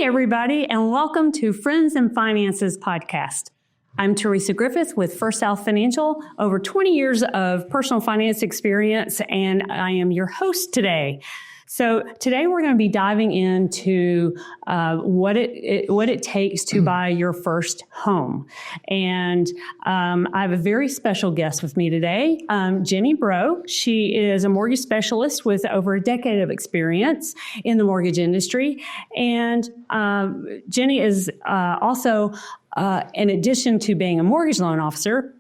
everybody, and welcome to Friends and Finances podcast. I'm Teresa Griffith with First South Financial, over 20 years of personal finance experience, and I am your host today. So today we're going to be diving into what it takes to buy your first home. And I have a very special guest with me today, Jenny Breaux. She is a mortgage specialist with over a decade of experience in the mortgage industry. And Jenny is also, in addition to being a mortgage loan officer,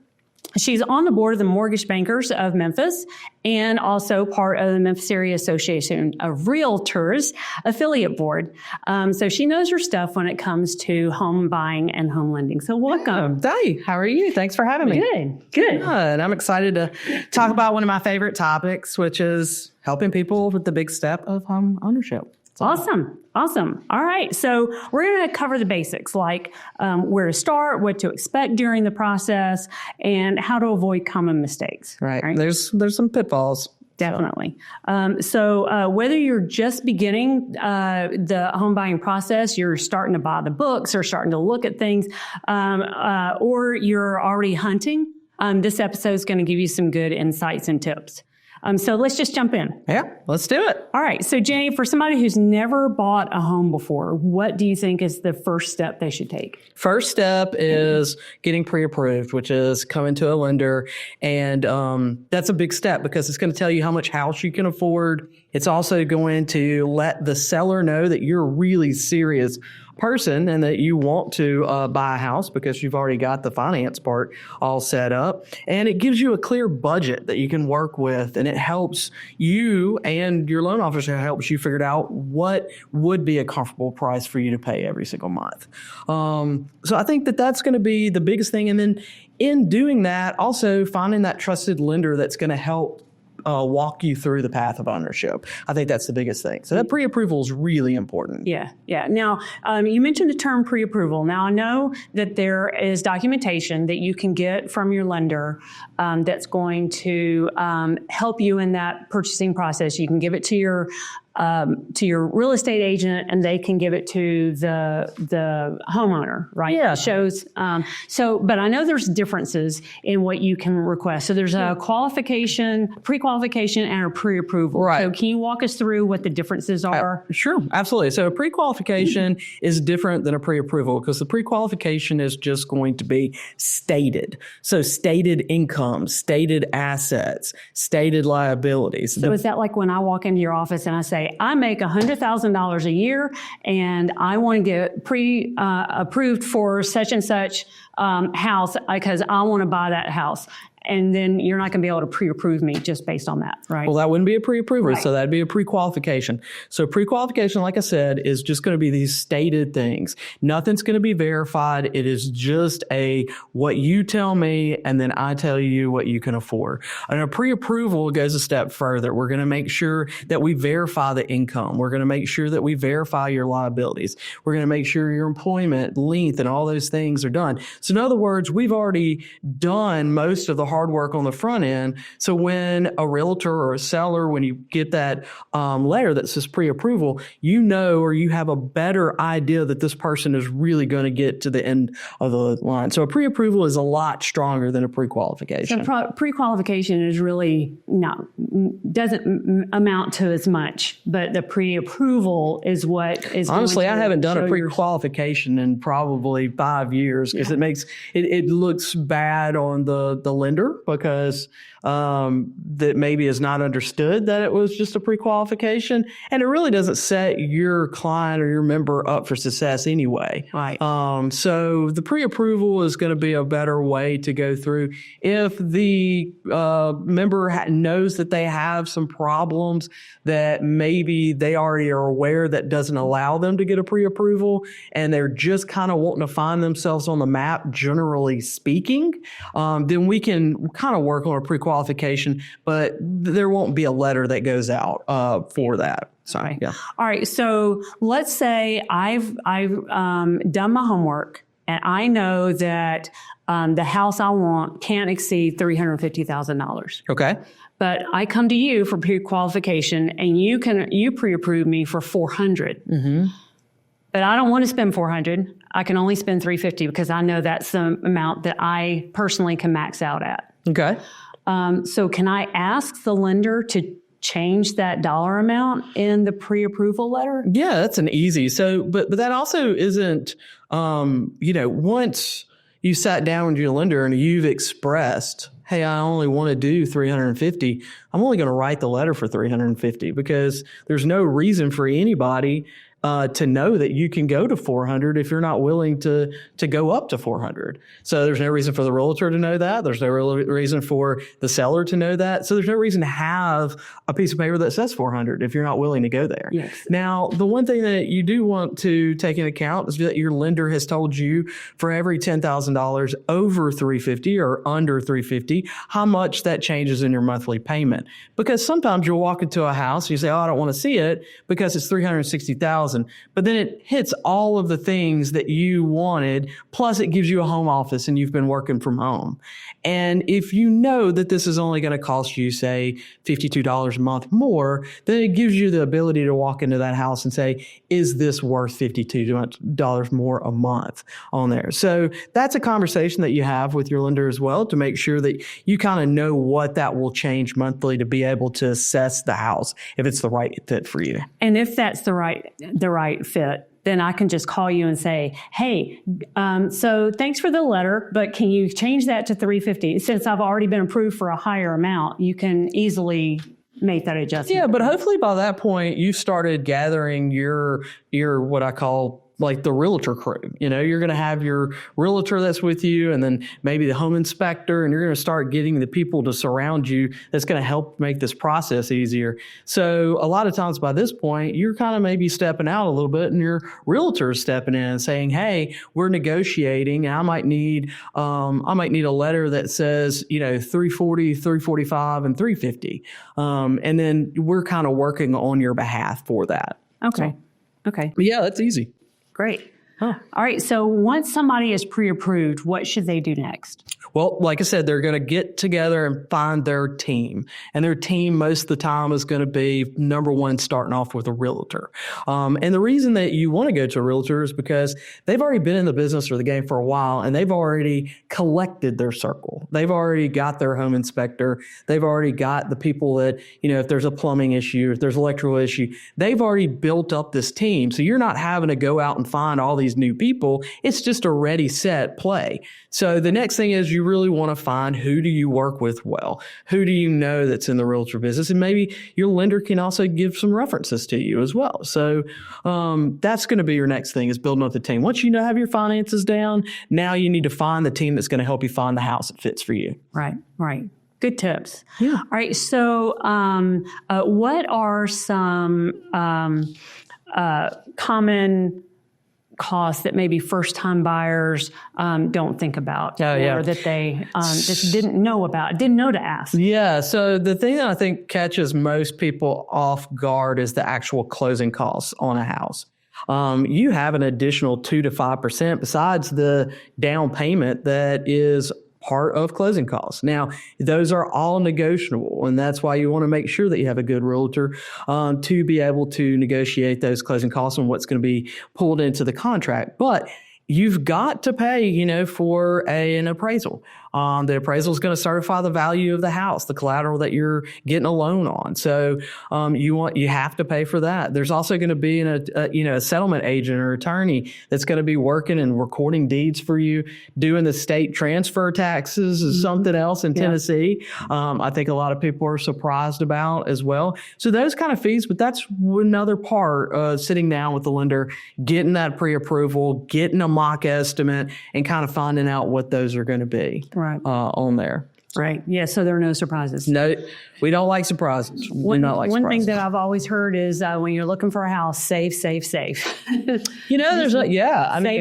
she's on the board of the Mortgage Bankers of Memphis and also part of the Memphis Area Association of Realtors affiliate board. So she knows her stuff when it comes to home buying and home lending. So welcome. Hey, how are you? Thanks for having me. Good. I'm excited to talk about one of my favorite topics, which is helping people with the big step of home ownership. Awesome. All right. So we're going to cover the basics, like where to start, what to expect during the process, and how to avoid common mistakes. Right. There's some pitfalls. Definitely. So whether you're just beginning the home buying process, you're starting to buy the books or starting to look at things, or you're already hunting, this episode is going to give you some good insights and tips. So let's just jump in. Yeah, let's do it. All right. So Jenny, for somebody who's never bought a home before, what do you think is the first step they should take? First step is getting pre-approved, which is coming to a lender. And that's a big step because it's going to tell you how much house you can afford. It's also going to let the seller know that you're a really serious person and that you want to buy a house because you've already got the finance part all set up. And it gives you a clear budget that you can work with, and it helps you and your loan officer helps you figure out what would be a comfortable price for you to pay every single month. So I think that that's going to be the biggest thing. And then in doing that, also finding that trusted lender that's going to help walk you through the path of ownership. I think that's the biggest thing. So that pre-approval is really important. Yeah. Now, you mentioned the term pre-approval. Now, I know that there is documentation that you can get from your lender that's going to help you in that purchasing process. You can give it to your real estate agent, and they can give it to the homeowner, right? Yeah. It shows. But I know there's differences in what you can request. So there's a pre-qualification, and a pre-approval. Right. So can you walk us through what the differences are? Sure, absolutely. So a pre-qualification is different than a pre-approval because the pre-qualification is just going to be stated. So stated income, stated assets, stated liabilities. So is that like when I walk into your office and I say, I make $100,000 a year and I want to get approved for such and such house because I want to buy that house. And then you're not going to be able to pre-approve me just based on that, right? Well, that wouldn't be a pre-approval, right. So that'd be a pre-qualification. So pre-qualification, like I said, is just going to be these stated things. Nothing's going to be verified. It is just what you tell me, and then I tell you what you can afford. And a pre-approval goes a step further. We're going to make sure that we verify the income. We're going to make sure that we verify your liabilities. We're going to make sure your employment length and all those things are done. So in other words, we've already done most of the hard work on the front end. So when a realtor or a seller, when you get that letter that says pre-approval, you know, or you have a better idea that this person is really going to get to the end of the line. So a pre-approval is a lot stronger than a pre-qualification. So pre-qualification is really doesn't amount to as much, but the pre-approval is what is. Honestly, I haven't done a pre-qualification in probably 5 years because it looks bad on the lender because that maybe is not understood that it was just a pre-qualification, and it really doesn't set your client or your member up for success anyway. Right. So the pre-approval is going to be a better way to go through. If the member knows that they have some problems that maybe they already are aware that doesn't allow them to get a pre-approval, and they're just kind of wanting to find themselves on the map, generally speaking, then we can kind of work on a pre-qualification, but there won't be a letter that goes out for that. Sorry. Yeah. All right. So let's say I've done my homework and I know that the house I want can't exceed $350,000. Okay. But I come to you for pre-qualification and you pre-approve me for $400,000. Mm-hmm. but I don't want to spend $400. I can only spend $350 because I know that's the amount that I personally can max out at. Okay. So can I ask the lender to change that dollar amount in the pre-approval letter? Yeah, that's an easy. So, but that also isn't, once you sat down with your lender and you've expressed, hey, I only want to do 350. I'm only going to write the letter for 350 because there's no reason for anybody to know that you can go to 400 if you're not willing to go up to 400. So there's no reason for the realtor to know that. There's no reason for the seller to know that. So there's no reason to have a piece of paper that says 400 if you're not willing to go there. Yes. Now, the one thing that you do want to take into account is that your lender has told you for every $10,000 over 350 or under 350, how much that changes in your monthly payment. Because sometimes you'll walk into a house and you say, oh, I don't want to see it because it's $360,000. But then it hits all of the things that you wanted, plus it gives you a home office and you've been working from home. And if you know that this is only going to cost you, say, $52 a month more, then it gives you the ability to walk into that house and say, is this worth $52 more a month on there? So that's a conversation that you have with your lender as well to make sure that you kind of know what that will change monthly to be able to assess the house if it's the right fit for you. And if that's the right fit, then I can just call you and say, hey, so thanks for the letter, but can you change that to 350? Since I've already been approved for a higher amount, you can easily make that adjustment. Yeah, but hopefully by that point, you started gathering your what I call like the realtor crew. You're going to have your realtor that's with you and then maybe the home inspector, and you're going to start getting the people to surround you that's going to help make this process easier. So a lot of times by this point, you're kind of maybe stepping out a little bit and your realtor is stepping in and saying, hey, we're negotiating. And I might need a letter that says, 340, 345 and 350. And then we're kind of working on your behalf for that. Okay. Okay. But yeah, that's easy. Great. All right. So once somebody is pre-approved, what should they do next? Well, like I said, they're going to get together and find their team. And their team most of the time is going to be, number one, starting off with a realtor. And the reason that you want to go to a realtor is because they've already been in the business or the game for a while, and they've already collected their circle. They've already got their home inspector. They've already got the people that, if there's a plumbing issue, if there's an electrical issue, they've already built up this team. So you're not having to go out and find all these new people. It's just a ready, set play. So the next thing is you really want to find who do you work with well? Who do you know that's in the realtor business? And maybe your lender can also give some references to you as well. So that's going to be your next thing is building up the team. Once you have your finances down, now you need to find the team that's going to help you find the house that fits for you. Right, right. Good tips. Yeah. All right. So what are some common costs that maybe first-time buyers don't think about or that they just didn't know to ask? Yeah, so the thing that I think catches most people off guard is the actual closing costs on a house. You have an additional 2 to 5% besides the down payment that is part of closing costs. Now, those are all negotiable, and that's why you want to make sure that you have a good realtor to be able to negotiate those closing costs and what's going to be pulled into the contract. But you've got to pay, for an appraisal. The appraisal is going to certify the value of the house, the collateral that you're getting a loan on. So you have to pay for that. There's also going to be a settlement agent or attorney that's going to be working and recording deeds for you. Doing the state transfer taxes is something else in Tennessee. I think a lot of people are surprised about as well. So those kind of fees, but that's another part of sitting down with the lender, getting that pre-approval, getting a mock estimate, and kind of finding out what those are going to be. Right. On there. Right. Yeah. So there are no surprises. No, we don't like surprises. One thing that I've always heard is when you're looking for a house, save. There's save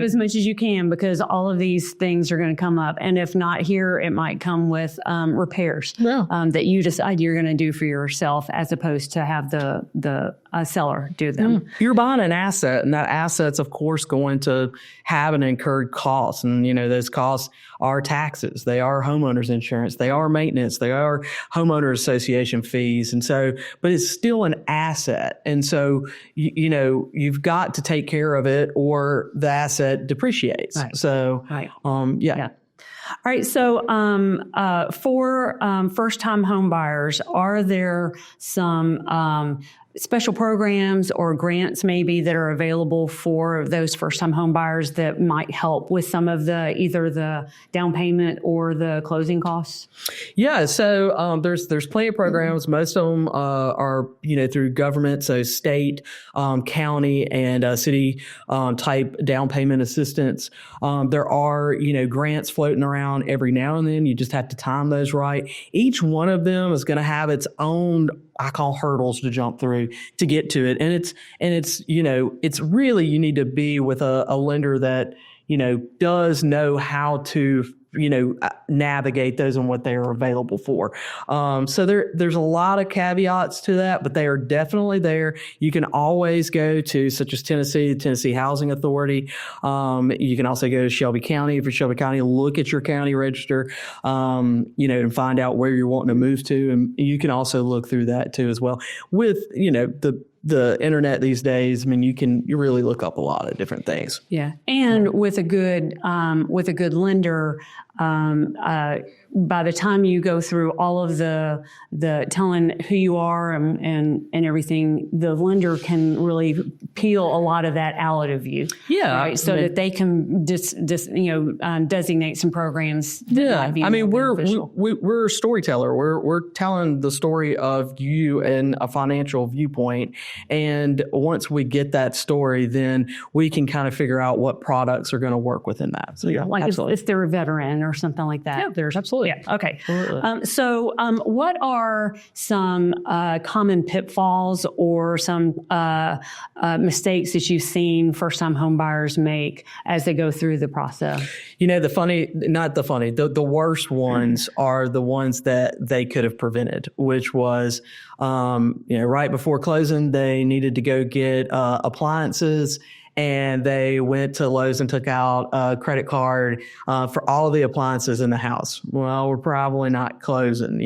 as much as you can because all of these things are going to come up. And if not here, it might come with repairs that you decide you're going to do for yourself as opposed to have the seller do them. You're buying an asset, and that asset's, of course, going to have an incurred cost. And, those costs are taxes. They are homeowners insurance. they are maintenance, they are homeowner association fees. And so, but it's still an asset. And so, you've got to take care of it or the asset depreciates. Right. So, Right. yeah. All right. So for first-time home buyers, are there some special programs or grants maybe that are available for those first-time home buyers that might help with some of either the down payment or the closing costs? Yeah. So there's plenty of programs. Most of them are through government, so state, county, and city type down payment assistance. There are grants floating around every now and then. You just have to time those right. Each one of them is going to have its own, I call, hurdles to jump through to get to it. And it's really, you need to be with a lender that, does know how to, navigate those and what they are available for. So there's a lot of caveats to that, but they are definitely there. You can always go to, such as the Tennessee Housing Authority. You can also go to Shelby County. If you're Shelby County, look at your county register, and find out where you're wanting to move to. And you can also look through that too as well. With, the internet these days, I mean, you really look up a lot of different things. Yeah. And with a good lender, by the time you go through all of the telling who you are and everything, the lender can really peel a lot of that out of you. Yeah. Right? So that they can designate some programs. Yeah. I mean, we're a storyteller. We're telling the story of you in a financial viewpoint. And once we get that story, then we can kind of figure out what products are going to work within that. So yeah, like if they're a veteran or something like that. Yeah, there's absolutely. Yeah. Okay. Absolutely. So what are some common pitfalls or some mistakes that you've seen first-time home buyers make as they go through the process? The worst ones are the ones that they could have prevented, which was, right before closing, they needed to go get appliances. And they went to Lowe's and took out a credit card for all of the appliances in the house. Well, we're probably not closing,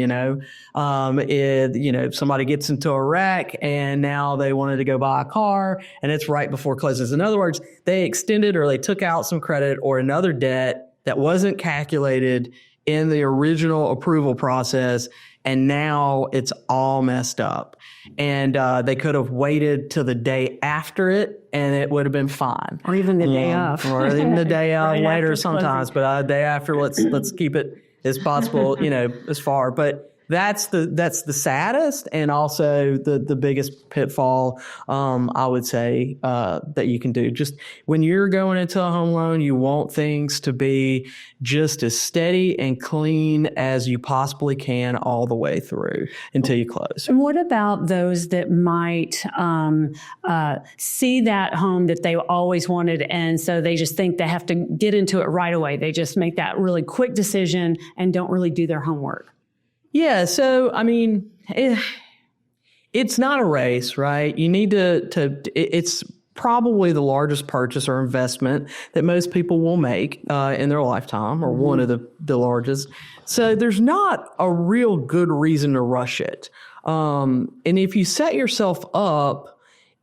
somebody gets into a wreck and now they wanted to go buy a car and it's right before closes. In other words, they extended or they took out some credit or another debt that wasn't calculated in the original approval process. And now it's all messed up. And they could have waited till the day after it and it would have been fine. Or even the day of. Or even the day of Right later sometimes. But day after, let's keep it as possible, as far. But that's the saddest and also the biggest pitfall, I would say, that you can do. Just when you're going into a home loan, you want things to be just as steady and clean as you possibly can all the way through until you close. And what about those that might see that home that they always wanted, and so they just think they have to get into it right away? They just make that really quick decision and don't really do their homework. Yeah. So, I mean, it's not a race, right? You need it's probably the largest purchase or investment that most people will make in their lifetime, or one of the largest. So there's not a real good reason to rush it. And if you set yourself up,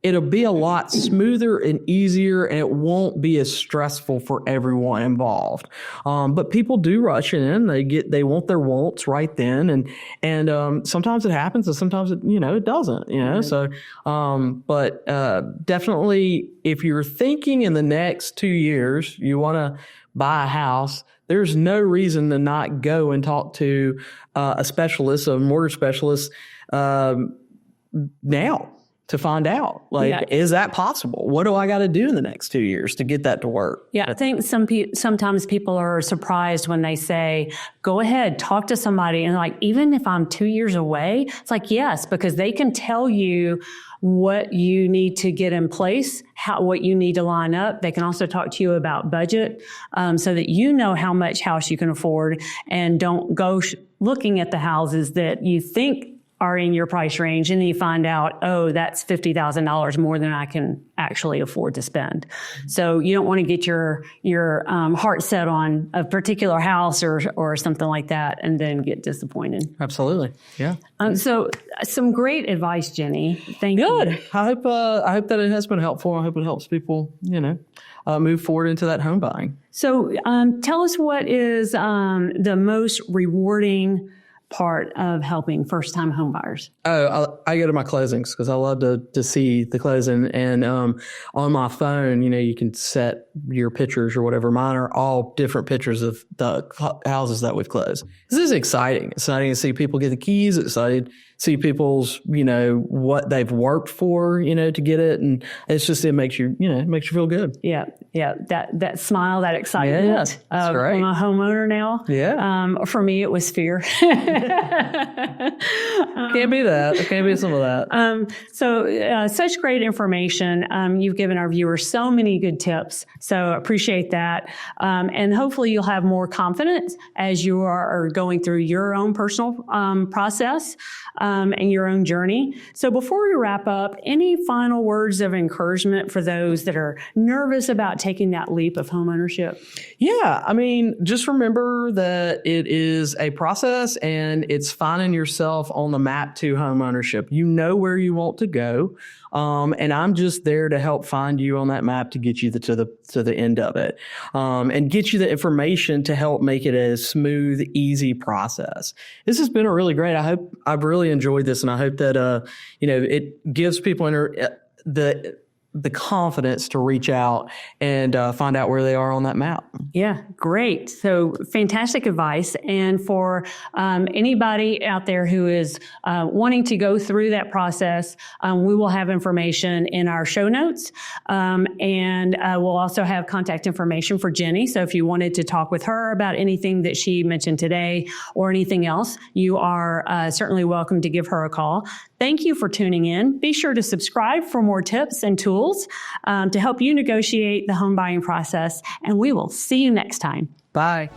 it'll be a lot smoother and easier, and it won't be as stressful for everyone involved. But people do rush it in. They want their wants right then, and sometimes it happens, and sometimes it doesn't. Right. So, but definitely, if you're thinking in the next 2 years you want to buy a house, there's no reason to not go and talk to a specialist, a mortgage specialist, now. To find out, is that possible? What do I got to do in the next 2 years to get that to work? Yeah, I think sometimes people are surprised when they say, go ahead, talk to somebody. And even if I'm 2 years away, it's yes, because they can tell you what you need to get in place, what you need to line up. They can also talk to you about budget, so that you know how much house you can afford and don't go looking at the houses that you think are in your price range, and then you find out, oh, that's $50,000 more than I can actually afford to spend. So you don't want to get your heart set on a particular house or something like that, and then get disappointed. Absolutely, yeah. So some great advice, Jenny. Thank you. Good. I hope that it has been helpful. I hope it helps people, move forward into that home buying. So tell us what is the most rewarding part of helping first-time home buyers? Oh, I go to my closings because I love to see the closing. And on my phone, you can set your pictures or whatever. Mine are all different pictures of the houses that we've closed. This is exciting. Exciting to see people get the keys. Excited to see people's, what they've worked for, to get it. And it's just, it makes you feel good. Yeah. Yeah. That smile, that excitement. Yeah, that's right. I'm a homeowner now. Yeah. For me, it was fear. Can't be that. It can't be some of that. So such great information. You've given our viewers so many good tips. So appreciate that. And hopefully you'll have more confidence as you are going through your own personal process and your own journey. So before we wrap up, any final words of encouragement for those that are nervous about taking that leap of homeownership? Yeah. Just remember that it is a process and it's finding yourself on the map to homeownership. You know where you want to go. And I'm just there to help find you on that map to get you to the end of it, and get you the information to help make it a smooth, easy process. This has been a really great. I've really enjoyed this, and I hope that it gives people the confidence to reach out and find out where they are on that map. Yeah, great. So fantastic advice. And for anybody out there who is wanting to go through that process, we will have information in our show notes. And we'll also have contact information for Jenny. So if you wanted to talk with her about anything that she mentioned today or anything else, you are certainly welcome to give her a call. Thank you for tuning in. Be sure to subscribe for more tips and tools to help you negotiate the home buying process. And we will see you next time. Bye.